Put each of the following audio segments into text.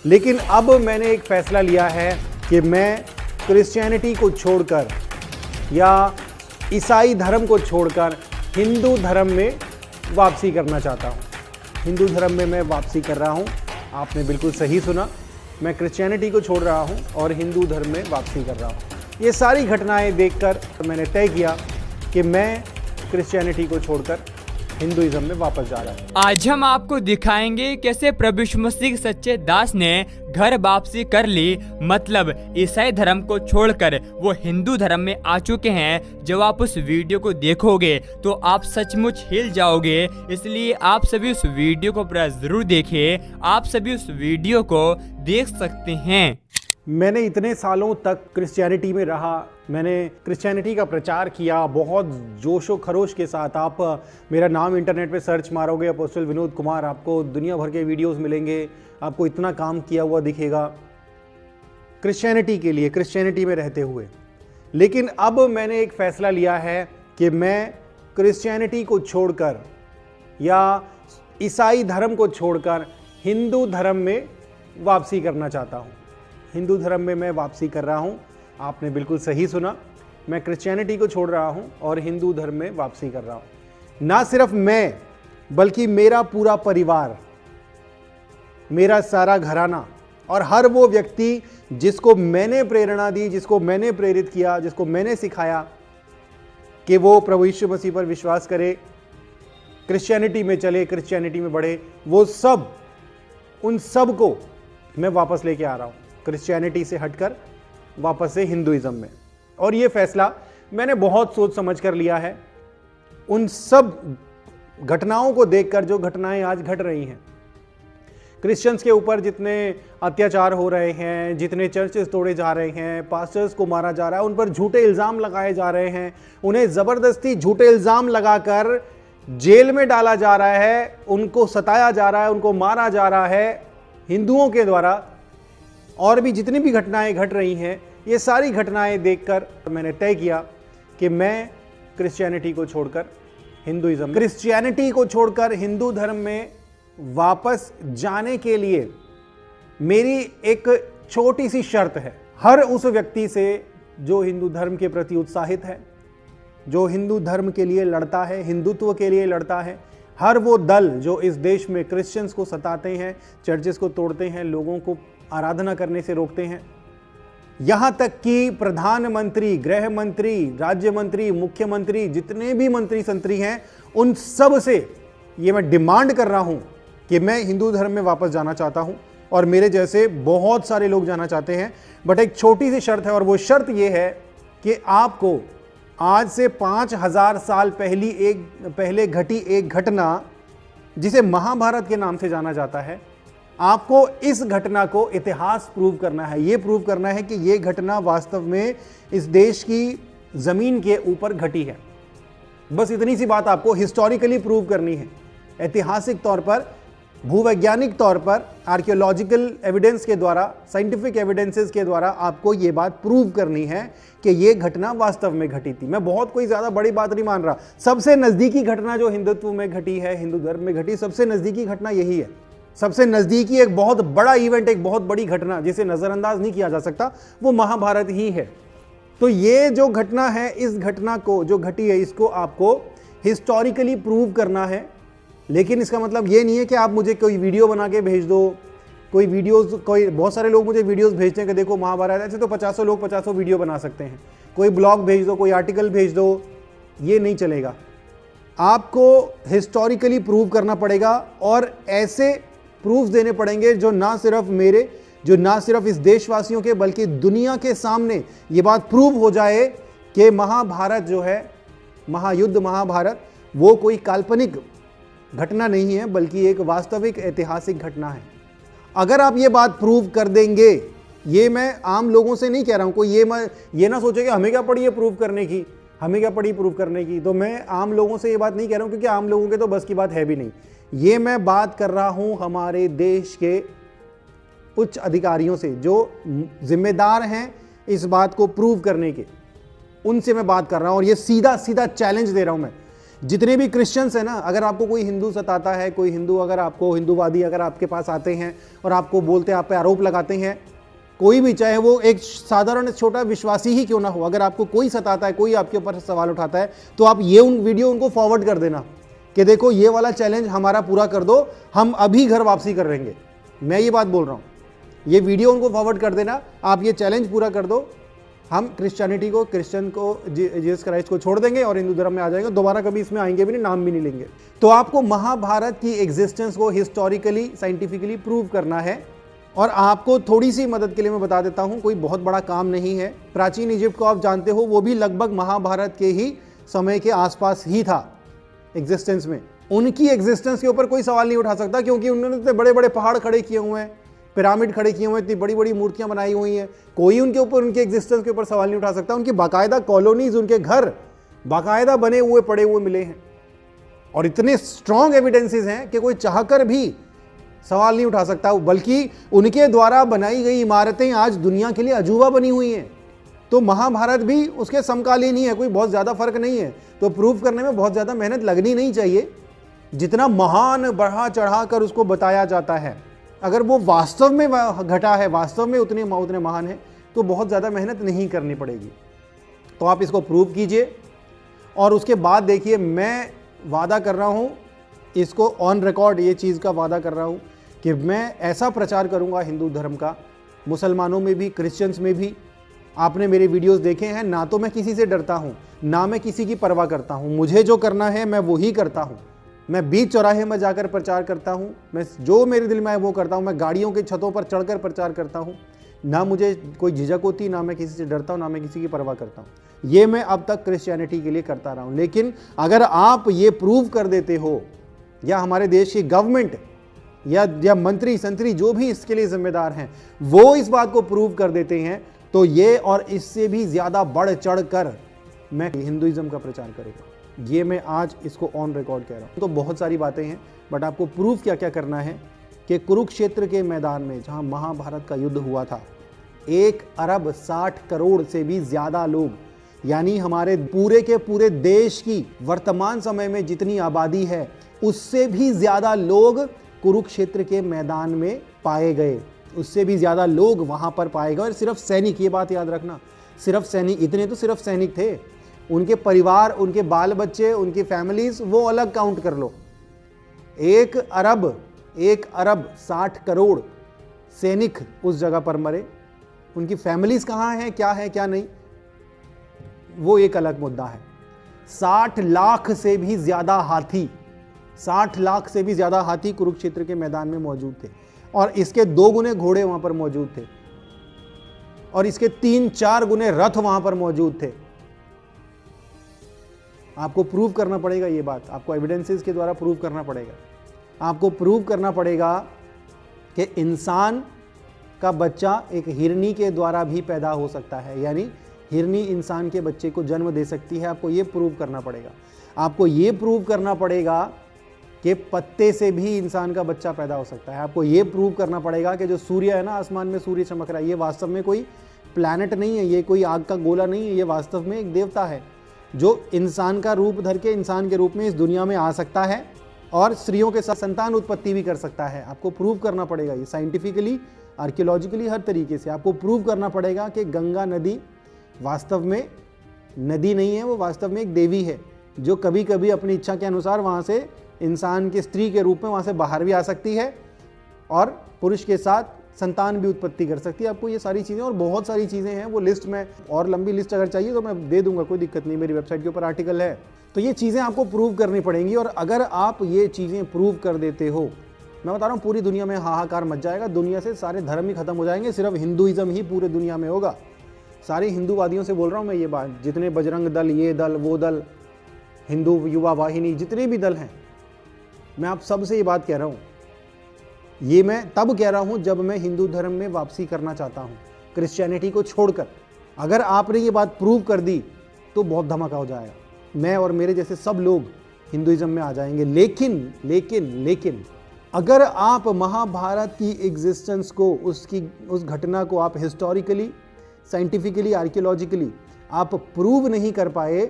लेकिन अब मैंने एक फैसला लिया है कि मैं क्रिश्चियनिटी को छोड़कर या ईसाई धर्म को छोड़कर हिंदू धर्म में वापसी करना चाहता हूँ। हिंदू धर्म में मैं वापसी कर रहा हूँ। आपने बिल्कुल सही सुना, मैं क्रिश्चियनिटी को छोड़ रहा हूँ और हिंदू धर्म में वापसी कर रहा हूँ। ये सारी घटनाएं देखकर मैंने तय किया कि मैं क्रिश्चियनिटी को छोड़कर हिंदुइज्म में वापस जा रहा हूँ। आज हम आपको दिखाएंगे कैसे प्रभु यीशु मसीह के सच्चे दास ने घर वापसी कर ली, मतलब ईसाई धर्म को छोड़कर वो हिंदू धर्म में आ चुके हैं। जब आप उस वीडियो को देखोगे तो आप सचमुच हिल जाओगे, इसलिए आप सभी उस वीडियो को पूरा जरूर देखें। आप सभी उस वीडियो को देख सकते हैं। मैंने इतने सालों तक क्रिश्चियनिटी में रहा, मैंने क्रिश्चियनिटी का प्रचार किया बहुत जोशो खरोश के साथ। आप मेरा नाम इंटरनेट पे सर्च मारोगे अपोस्टल विनोद कुमार, आपको दुनिया भर के वीडियोस मिलेंगे, आपको इतना काम किया हुआ दिखेगा क्रिश्चियनिटी के लिए, क्रिश्चियनिटी में रहते हुए। लेकिन अब मैंने एक फैसला लिया है कि मैं क्रिश्चियनिटी को छोड़कर या ईसाई धर्म को छोड़कर हिंदू धर्म में वापसी करना चाहता हूँ। हिंदू धर्म में मैं वापसी कर रहा हूँ। आपने बिल्कुल सही सुना, मैं क्रिश्चियनिटी को छोड़ रहा हूँ और हिंदू धर्म में वापसी कर रहा हूँ। ना सिर्फ मैं बल्कि मेरा पूरा परिवार, मेरा सारा घराना और हर वो व्यक्ति जिसको मैंने प्रेरणा दी, जिसको मैंने प्रेरित किया, जिसको मैंने सिखाया कि वो प्रभु यीशु मसीह पर विश्वास करे, क्रिश्चियनिटी में चले, क्रिश्चियनिटी में बढ़े, वो सब, उन सब को मैं वापस लेके आ रहा हूँ क्रिश्चियनिटी से हटकर वापस से हिंदुइज्म में। और ये फैसला मैंने बहुत सोच समझ कर लिया है। उन सब घटनाओं को देखकर, जो घटनाएं आज घट रही हैं, क्रिश्चियंस के ऊपर जितने अत्याचार हो रहे हैं, जितने चर्चेस तोड़े जा रहे हैं, पास्टर्स को मारा जा रहा है, उन पर झूठे इल्ज़ाम लगाए जा रहे हैं, उन्हें ज़बरदस्ती झूठे इल्ज़ाम लगाकर जेल में डाला जा रहा है, उनको सताया जा रहा है, उनको मारा जा रहा है हिंदुओं के द्वारा, और भी जितनी भी घटनाएं घट रही हैं, ये सारी घटनाएं देखकर मैंने तय किया कि मैं क्रिश्चियनिटी को छोड़कर हिंदुइज्म, क्रिश्चियनिटी को छोड़कर हिंदू धर्म में वापस जाने के लिए मेरी एक छोटी सी शर्त है। हर उस व्यक्ति से जो हिंदू धर्म के प्रति उत्साहित है, जो हिंदू धर्म के लिए लड़ता है, हिंदुत्व के लिए लड़ता है, हर वो दल जो इस देश में क्रिश्चियंस को सताते हैं, चर्चेस को तोड़ते हैं, लोगों को आराधना करने से रोकते हैं, यहां तक कि प्रधानमंत्री, गृह मंत्री, राज्य मंत्री, मुख्यमंत्री, जितने भी मंत्री संतरी हैं, उन सब से ये मैं डिमांड कर रहा हूं कि मैं हिंदू धर्म में वापस जाना चाहता हूं, और मेरे जैसे बहुत सारे लोग जाना चाहते हैं। बट एक छोटी सी शर्त है, और वो शर्त ये है कि आपको आज से 5000 साल पहले घटी एक घटना, जिसे महाभारत के नाम से जाना जाता है, आपको इस घटना को इतिहास प्रूव करना है। ये प्रूव करना है कि ये घटना वास्तव में इस देश की जमीन के ऊपर घटी है। बस इतनी सी बात आपको हिस्टोरिकली प्रूव करनी है, ऐतिहासिक तौर पर, भूवैज्ञानिक तौर पर, आर्कियोलॉजिकल एविडेंस के द्वारा, साइंटिफिक एविडेंसेस के द्वारा आपको ये बात प्रूव करनी है कि ये घटना वास्तव में घटी थी। मैं बहुत कोई ज्यादा बड़ी बात नहीं मान रहा। सबसे नजदीकी घटना जो हिंदुत्व में घटी है, हिंदू धर्म में घटी, सबसे नजदीकी घटना यही है। सबसे नजदीकी एक बहुत बड़ा इवेंट, एक बहुत बड़ी घटना जिसे नजरअंदाज नहीं किया जा सकता, वो महाभारत ही है। तो ये जो घटना है, इस घटना को जो घटी है, इसको आपको हिस्टोरिकली प्रूव करना है। लेकिन इसका मतलब ये नहीं है कि आप मुझे कोई वीडियो बना के भेज दो, कोई बहुत सारे लोग मुझे वीडियोस भेजते हैं कि देखो महाभारत, ऐसे तो 50 लोग 50 वीडियो बना सकते हैं। कोई ब्लॉग भेज दो, कोई आर्टिकल भेज दो, ये नहीं चलेगा। आपको हिस्टोरिकली प्रूव करना पड़ेगा, और ऐसे प्रूफ देने पड़ेंगे जो ना सिर्फ मेरे, जो ना सिर्फ इस देशवासियों के, बल्कि दुनिया के सामने ये बात प्रूव हो जाए कि महाभारत जो है, महायुद्ध महाभारत, वो कोई काल्पनिक घटना नहीं है, बल्कि एक वास्तविक ऐतिहासिक घटना है। अगर आप ये बात प्रूव कर देंगे, ये मैं आम लोगों से नहीं कह रहा हूं, कोई ये ना सोचे कि हमें क्या पड़ी है प्रूव करने की, हमें क्या पड़ी प्रूव करने की। तो मैं आम लोगों से ये बात नहीं कह रहा हूं, क्योंकि आम लोगों के तो बस की बात है भी नहीं। ये मैं बात कर रहा हूं हमारे देश के उच्च अधिकारियों से, जो जिम्मेदार हैं इस बात को प्रूव करने के, उनसे मैं बात कर रहा हूं। और ये सीधा सीधा चैलेंज दे रहा हूं मैं जितने भी क्रिश्चियंस हैं ना, अगर आपको कोई हिंदू सताता है, कोई हिंदू अगर आपको हिंदूवादी अगर आपके पास आते हैं और आपको बोलते हैं, आप पे आरोप लगाते हैं, कोई भी, चाहे वो एक साधारण छोटा विश्वासी ही क्यों ना हो, अगर आपको कोई सताता है, कोई आपके ऊपर सवाल उठाता है, तो आप ये वीडियो उनको फॉरवर्ड कर देना कि देखो ये वाला चैलेंज हमारा पूरा कर दो, हम अभी घर वापसी कर लेंगे। मैं ये बात बोल रहा हूँ, ये वीडियो उनको फॉरवर्ड कर देना, आप ये चैलेंज पूरा कर दो, हम क्रिश्चियनिटी को, क्रिश्चियन को, जीसस क्राइस्ट को छोड़ देंगे और हिंदू धर्म में आ जाएंगे, दोबारा कभी इसमें आएंगे भी नहीं, नाम भी नहीं लेंगे। तो आपको महाभारत की एग्जिस्टेंस को हिस्टोरिकली, साइंटिफिकली प्रूव करना है। और आपको थोड़ी सी मदद के लिए मैं बता देता हूं, कोई बहुत बड़ा काम नहीं है। प्राचीन इजिप्ट को आप जानते हो, वो भी लगभग महाभारत के ही समय के आसपास ही था एग्जिस्टेंस में। उनकी एग्जिस्टेंस के ऊपर कोई सवाल नहीं उठा सकता, क्योंकि उन्होंने इतने बड़े बड़े पहाड़ खड़े किए हुए हैं, पिरामिड खड़े किए हुए हैं, इतनी बड़ी बड़ी मूर्तियां बनाई हुई हैं, कोई उनके ऊपर, उनके एग्जिस्टेंस के ऊपर सवाल नहीं उठा सकता। उनकी बाकायदा कॉलोनीज, उनके घर बाकायदा बने हुए पड़े हुए मिले हैं, और इतने स्ट्रॉन्ग एविडेंसेस हैं कि कोई चाहकर भी सवाल नहीं उठा सकता। बल्कि उनके द्वारा बनाई गई इमारतें आज दुनिया के लिए अजूबा बनी हुई हैं। तो महाभारत भी उसके समकालीन ही है, कोई बहुत ज़्यादा फर्क नहीं है। तो प्रूव करने में बहुत ज़्यादा मेहनत लगनी नहीं चाहिए। जितना महान बढ़ा चढ़ा कर उसको बताया जाता है, अगर वो वास्तव में घटा है, वास्तव में उतने महान है, तो बहुत ज़्यादा मेहनत नहीं करनी पड़ेगी। तो आप इसको प्रूव कीजिए, और उसके बाद देखिए, मैं वादा कर रहा हूँ, इसको ऑन रिकॉर्ड ये चीज़ का वादा कर रहा हूँ कि मैं ऐसा प्रचार करूँगा हिंदू धर्म का, मुसलमानों में भी, क्रिश्चियंस में भी। आपने मेरे वीडियोस देखे हैं, ना तो मैं किसी से डरता हूँ, ना मैं किसी की परवाह करता हूँ। मुझे जो करना है मैं वही करता हूँ। मैं बीच चौराहे में जाकर प्रचार करता हूँ, मैं जो मेरे दिल में है वो करता हूँ। मैं गाड़ियों के छतों पर चढ़कर प्रचार करता हूँ। ना मुझे कोई झिझक होती, ना मैं किसी से डरता हूँ, ना मैं किसी की परवाह करता हूँ। ये मैं अब तक क्रिश्चियनिटी के लिए करता रहा हूँ। लेकिन अगर आप ये प्रूव कर देते हो, या हमारे देश की गवर्नमेंट या मंत्री संतरी जो भी इसके लिए जिम्मेदार हैं, वो इस बात को प्रूव कर देते हैं, तो ये और इससे भी ज़्यादा बढ़ चढ़ कर मैं हिंदुइज्म का प्रचार करूँगा। ये मैं आज इसको ऑन रिकॉर्ड कह रहा हूँ। तो बहुत सारी बातें हैं, बट आपको प्रूफ क्या क्या करना है कि कुरुक्षेत्र के मैदान में जहाँ महाभारत का युद्ध हुआ था, 1 अरब 60 करोड़ से भी ज़्यादा लोग, यानी हमारे पूरे के पूरे देश की वर्तमान समय में जितनी आबादी है, उससे भी ज़्यादा लोग कुरुक्षेत्र के मैदान में पाए गए। उससे भी ज़्यादा लोग वहाँ पर पाए गए। और सिर्फ सैनिक, ये बात याद रखना, सिर्फ सैनिक, इतने तो सिर्फ सैनिक थे। उनके परिवार, उनके बाल बच्चे, उनकी फैमिलीज, वो अलग काउंट कर लो। 1 अरब 60 करोड़ सैनिक उस जगह पर मरे। उनकी फैमिलीज कहाँ हैं, क्या है क्या नहीं, वो एक अलग मुद्दा है। 60 लाख से भी ज़्यादा हाथी, 60 लाख से भी ज़्यादा हाथी कुरुक्षेत्र के मैदान में मौजूद थे, और इसके 2 गुने घोड़े वहाँ पर मौजूद थे, और इसके 3-4 गुने रथ वहाँ पर मौजूद थे। आपको प्रूव करना पड़ेगा ये बात, आपको एविडेंसेस के द्वारा प्रूव करना पड़ेगा। आपको प्रूव करना पड़ेगा कि इंसान का बच्चा एक हिरनी के द्वारा भी पैदा हो सकता है, यानी हिरनी इंसान के बच्चे को जन्म दे सकती है। आपको ये प्रूव करना पड़ेगा। आपको ये प्रूव करना पड़ेगा कि पत्ते से भी इंसान का बच्चा पैदा हो सकता है। आपको ये प्रूव करना पड़ेगा कि जो सूर्य है ना, आसमान में सूर्य चमक रहा है, ये वास्तव में कोई प्लैनेट नहीं है, ये कोई आग का गोला नहीं है, ये वास्तव में एक देवता है जो इंसान का रूप धर के, इंसान के रूप में इस दुनिया में आ सकता है और स्त्रियों के साथ संतान उत्पत्ति भी कर सकता है। आपको प्रूव करना पड़ेगा ये, साइंटिफिकली, आर्कियोलॉजिकली, हर तरीके से आपको प्रूव करना पड़ेगा कि गंगा नदी वास्तव में नदी नहीं है, वो वास्तव में एक देवी है, जो कभी कभी अपनी इच्छा के अनुसार वहाँ से इंसान के स्त्री के रूप में वहाँ से बाहर भी आ सकती है और पुरुष के साथ संतान भी उत्पत्ति कर सकती है। आपको ये सारी चीज़ें और बहुत सारी चीज़ें हैं, वो लिस्ट में, और लंबी लिस्ट अगर चाहिए तो मैं दे दूंगा, कोई दिक्कत नहीं, मेरी वेबसाइट के ऊपर आर्टिकल है। तो ये चीज़ें आपको प्रूव करनी पड़ेंगी, और अगर आप ये चीज़ें प्रूव कर देते हो, मैं बता रहा हूँ पूरी दुनिया में हाहाकार मच जाएगा, दुनिया से सारे धर्म ही खत्म हो जाएंगे, सिर्फ हिंदुइज्म ही पूरे दुनिया में होगा। सारे हिंदूवादियों से बोल रहा हूँ मैं ये बात, जितने बजरंग दल, ये दल, वो दल, हिंदू युवा वाहिनी, जितने भी दल हैं, मैं आप सब से ये बात कह रहा हूँ। ये मैं तब कह रहा हूँ जब मैं हिंदू धर्म में वापसी करना चाहता हूँ, क्रिश्चियनिटी को छोड़कर। अगर आपने ये बात प्रूव कर दी तो बहुत धमाका हो जाएगा, मैं और मेरे जैसे सब लोग हिंदुइज्म में आ जाएंगे। लेकिन लेकिन लेकिन अगर आप महाभारत की एग्जिस्टेंस को, उस घटना को आप हिस्टोरिकली, साइंटिफिकली, आर्कियोलॉजिकली आप प्रूव नहीं कर पाए,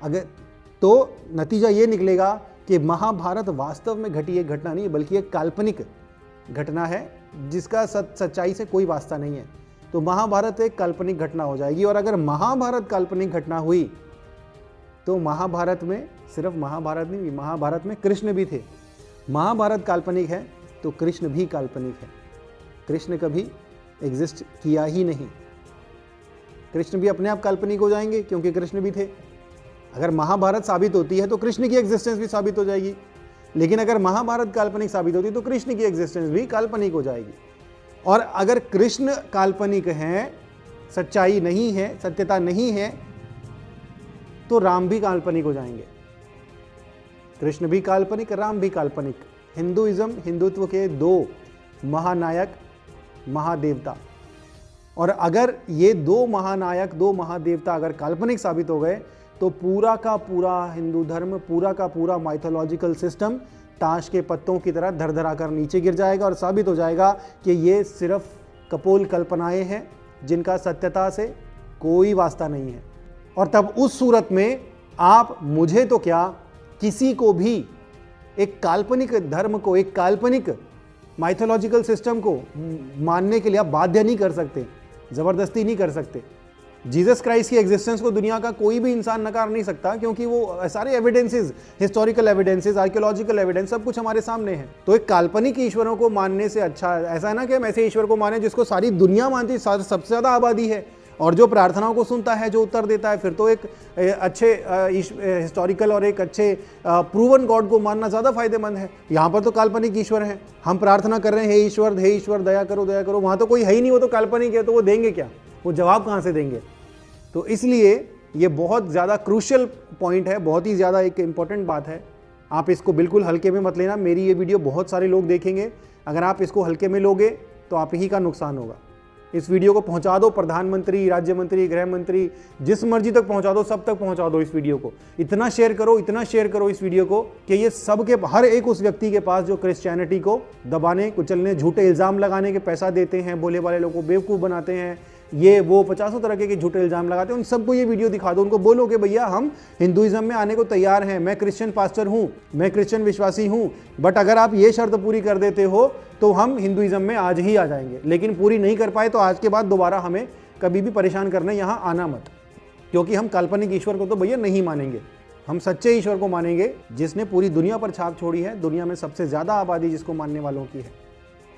अगर तो नतीजा ये निकलेगा कि महाभारत वास्तव में घटी एक घटना नहीं है, बल्कि एक काल्पनिक घटना है जिसका सच्चाई से कोई वास्ता नहीं है। तो महाभारत एक काल्पनिक घटना हो जाएगी। और अगर महाभारत काल्पनिक घटना हुई तो महाभारत में सिर्फ महाभारत नहीं, महाभारत में कृष्ण भी थे। महाभारत काल्पनिक है तो कृष्ण भी काल्पनिक है। कृष्ण कभी एग्जिस्ट किया ही नहीं। कृष्ण भी अपने आप काल्पनिक हो जाएंगे क्योंकि कृष्ण भी थे। अगर महाभारत साबित होती है तो कृष्ण की एग्जिस्टेंस भी साबित हो जाएगी, लेकिन अगर महाभारत काल्पनिक साबित होती है तो कृष्ण की एग्जिस्टेंस भी काल्पनिक हो जाएगी। और अगर कृष्ण काल्पनिक हैं, सच्चाई नहीं है, सत्यता नहीं है, तो राम भी काल्पनिक हो जाएंगे। कृष्ण भी काल्पनिक, राम भी काल्पनिक। हिंदुइज्म, हिंदुत्व के दो महानायक, महादेवता। और अगर ये दो महानायक, दो महादेवता अगर काल्पनिक साबित हो गए तो पूरा का पूरा हिंदू धर्म, पूरा का पूरा माइथोलॉजिकल सिस्टम ताश के पत्तों की तरह धर कर नीचे गिर जाएगा और साबित हो जाएगा कि ये सिर्फ कपोल कल्पनाएं हैं जिनका सत्यता से कोई वास्ता नहीं है। और तब उस सूरत में आप मुझे तो क्या, किसी को भी एक काल्पनिक धर्म को, एक काल्पनिक माइथोलॉजिकल सिस्टम को मानने के लिए आप बाध्य नहीं कर सकते, ज़बरदस्ती नहीं कर सकते। जीसस क्राइस्ट की एग्जिस्टेंस को दुनिया का कोई भी इंसान नकार नहीं सकता, क्योंकि वो सारे evidences, historical evidences, archaeological evidence, सब कुछ हमारे सामने है। तो एक काल्पनिक ईश्वरों को मानने से अच्छा ऐसा है ना कि हम ऐसे ईश्वर को माने जिसको सारी दुनिया मानती है, सबसे ज़्यादा आबादी है और जो प्रार्थनाओं को सुनता है, जो उत्तर देता है, फिर तो एक अच्छे हिस्टोरिकल और एक अच्छे प्रूवन गॉड को मानना ज़्यादा फायदेमंद है। यहाँ पर तो काल्पनिक ईश्वर हैं, हम प्रार्थना कर रहे हैं हे ईश्वर दया करो दया करो, वहाँ तो कोई है ही नहीं, वो तो काल्पनिक है, तो वो देंगे क्या, वो जवाब कहाँ से देंगे। तो इसलिए ये बहुत ज़्यादा क्रूशियल पॉइंट है, बहुत ही ज़्यादा एक इम्पॉर्टेंट बात है। आप इसको बिल्कुल हल्के में मत लेना। मेरी ये वीडियो बहुत सारे लोग देखेंगे, अगर आप इसको हल्के में लोगे तो आप ही का नुकसान होगा। इस वीडियो को पहुंचा दो प्रधानमंत्री, राज्य मंत्री, गृह मंत्री, जिस मर्जी तक पहुंचा दो, सब तक पहुंचा दो इस वीडियो को। इतना शेयर करो इस वीडियो को कि ये सबके, हर एक उस व्यक्ति के पास जो क्रिश्चियनिटी को दबाने, कुचलने, झूठे इल्ज़ाम लगाने के पैसा देते हैं, भोले वाले लोगों को बेवकूफ़ बनाते हैं, ये वो 50 तरह के झूठे इल्ज़ाम लगाते हैं, उन सबको ये वीडियो दिखा दो। उनको बोलो कि भैया हम हिंदुइज्म में आने को तैयार हैं, मैं क्रिश्चियन पास्टर हूँ, मैं क्रिश्चियन विश्वासी हूँ, बट अगर आप ये शर्त पूरी कर देते हो तो हम हिंदुइज्म में आज ही आ जाएंगे। लेकिन पूरी नहीं कर पाए तो आज के बाद दोबारा हमें कभी भी परेशान करने यहाँ आना मत, क्योंकि हम काल्पनिक ईश्वर को तो भैया नहीं मानेंगे। हम सच्चे ईश्वर को मानेंगे जिसने पूरी दुनिया पर छाप छोड़ी है, दुनिया में सबसे ज़्यादा आबादी जिसको मानने वालों की है।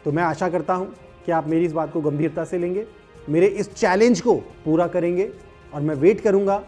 तो मैं आशा करता हूँ कि आप मेरी इस बात को गंभीरता से लेंगे, मेरे इस चैलेंज को पूरा करेंगे, और मैं वेट करूंगा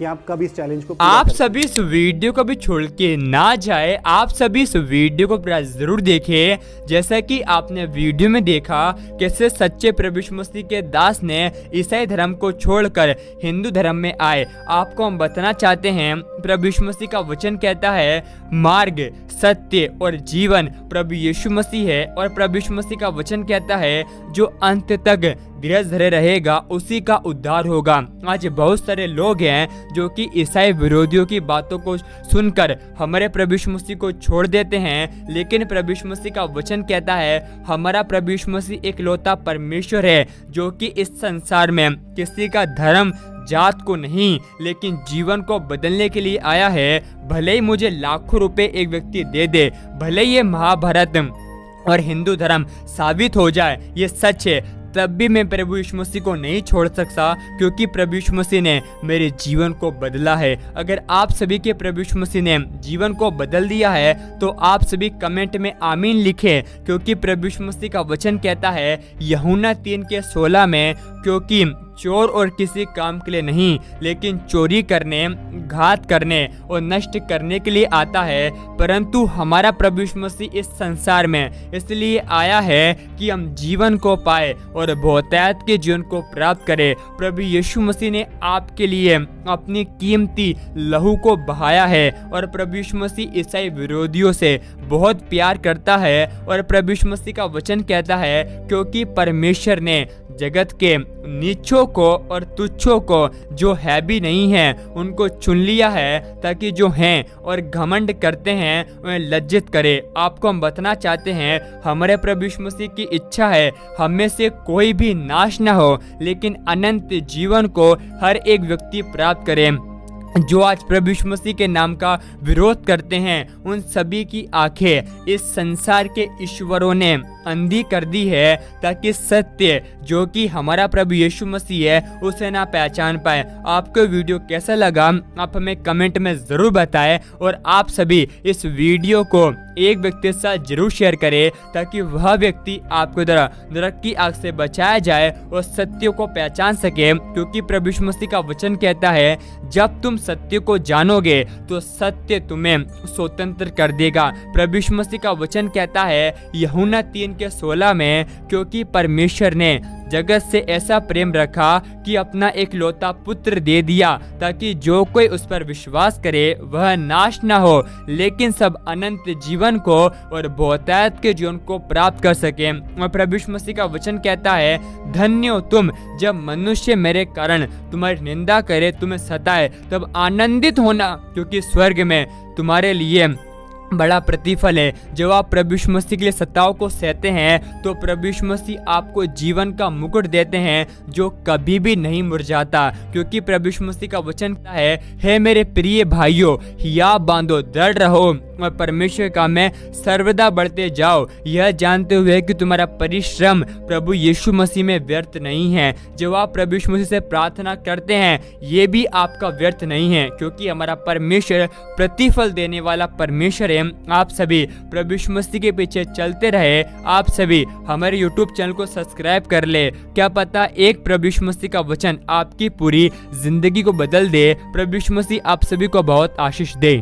कि आप कब इस चैलेंज को आप सभी इस वीडियो को भी छोड़ के ना जाए, आप सभी इस वीडियो को पूरा जरूर देखें। जैसा कि आपने वीडियो में देखा कैसे सच्चे प्रभु यीशु मसीह के दास ने ईसाई धर्म को छोड़कर हिंदू धर्म में आए। आपको हम बताना चाहते हैं, प्रभु यीशु मसीह का वचन कहता है मार्ग, सत्य और जीवन प्रभु यीशु मसीह है, और प्रभु यीशु मसीह का वचन कहता है जो अंत तक धीरज धरे रहेगा उसी का उद्धार होगा। आज बहुत सारे लोग हैं जो कि ईसाई विरोधियों की बातों को सुनकर हमारे प्रभु यीशु मसीह को छोड़ देते हैं, लेकिन प्रभु यीशु मसीह का वचन कहता है हमारा प्रभु यीशु मसीह एकलौता परमेश्वर है जो कि इस संसार में किसी का धर्म, जात को नहीं, लेकिन जीवन को बदलने के लिए आया है। भले ही मुझे लाखों रुपए एक व्यक्ति दे दे, भले ये महाभारत और हिंदू धर्म साबित हो जाए ये सच है, तब भी मैं प्रभु यीशु मसीह को नहीं छोड़ सकता, क्योंकि प्रभु यीशु मसीह ने मेरे जीवन को बदला है। अगर आप सभी के प्रभु यीशु मसीह ने जीवन को बदल दिया है तो आप सभी कमेंट में आमीन लिखें, क्योंकि प्रभु यीशु मसीह का वचन कहता है यूहन्ना 3:16 में, क्योंकि चोर और किसी काम के लिए नहीं लेकिन चोरी करने, घात करने और नष्ट करने के लिए आता है, परंतु हमारा प्रभु यीशु मसीह इस संसार में इसलिए आया है कि हम जीवन को पाए और बहुतायत के जीवन को प्राप्त करें। प्रभु यीशु मसीह ने आपके लिए अपनी कीमती लहू को बहाया है, और प्रभु यीशु मसीह ईसाई विरोधियों से बहुत प्यार करता है। और प्रभु यीशु मसीह का वचन कहता है क्योंकि परमेश्वर ने जगत के नीचों को और तुच्छों को जो है भी नहीं है उनको चुन लिया है, ताकि जो हैं और घमंड करते हैं उन्हें लज्जित करे। आपको हम बताना चाहते हैं हमारे प्रभु यीशु मसीह की इच्छा है हम में से कोई भी नाश न हो, लेकिन अनंत जीवन को हर एक व्यक्ति प्राप्त करे। जो आज प्रभु यीशु मसीह के नाम का विरोध करते हैं, उन सभी की आंखें इस संसार के ईश्वरों ने अंधी कर दी है, ताकि सत्य जो कि हमारा प्रभु यीशु मसीह है उसे ना पहचान पाए। आपको वीडियो कैसा लगा आप हमें कमेंट में ज़रूर बताएं, और आप सभी इस वीडियो को एक व्यक्ति के साथ जरूर शेयर करें, ताकि वह व्यक्ति आपको नरक की आग से बचाया जाए और सत्य को पहचान सके। क्योंकि प्रभु यीशु मसीह का वचन कहता है, जब तुम सत्य को जानोगे तो सत्य तुम्हें स्वतंत्र कर देगा। प्रभु यीशु मसीह का वचन कहता है यूहन्ना 3:16 में, क्योंकि परमेश्वर ने जगत से ऐसा प्रेम रखा कि अपना एकलौता पुत्र दे दिया, ताकि जो कोई उस पर विश्वास करे वह नाश न हो, लेकिन सब अनंत जीवन को और बहुतायत के जीवन को प्राप्त कर सके। और प्रभु यीशु मसीह का वचन कहता है, धन्य हो तुम जब मनुष्य मेरे कारण तुम्हारी निंदा करे, तुम्हें सताए, तब आनंदित होना, क्योंकि स्वर्ग में तुम्हारे लिए बड़ा प्रतिफल है। जब आप प्रभु यीशु मसीह के लिए सताओं को सहते हैं, तो प्रभु यीशु मसीह आपको जीवन का मुकुट देते हैं जो कभी भी नहीं मुरझाता। क्योंकि प्रभु यीशु मसीह का वचन है मेरे प्रिय भाइयों, हिया बांधो, दृढ़ रहो और परमेश्वर का में सर्वदा बढ़ते जाओ, यह जानते हुए कि तुम्हारा परिश्रम प्रभु यीशु मसीह में व्यर्थ नहीं है। जब आप प्रभु यीशु मसीह से प्रार्थना करते हैं, ये भी आपका व्यर्थ नहीं है, क्योंकि हमारा परमेश्वर प्रतिफल देने वाला परमेश्वर है। आप सभी प्रभु यीशु मसीह के पीछे चलते रहे। आप सभी हमारे YouTube चैनल को सब्सक्राइब कर ले। क्या पता एक प्रभु यीशु मसीह का वचन आपकी पूरी जिंदगी को बदल दे। प्रभु यीशु मसीह आप सभी को बहुत आशीष दे।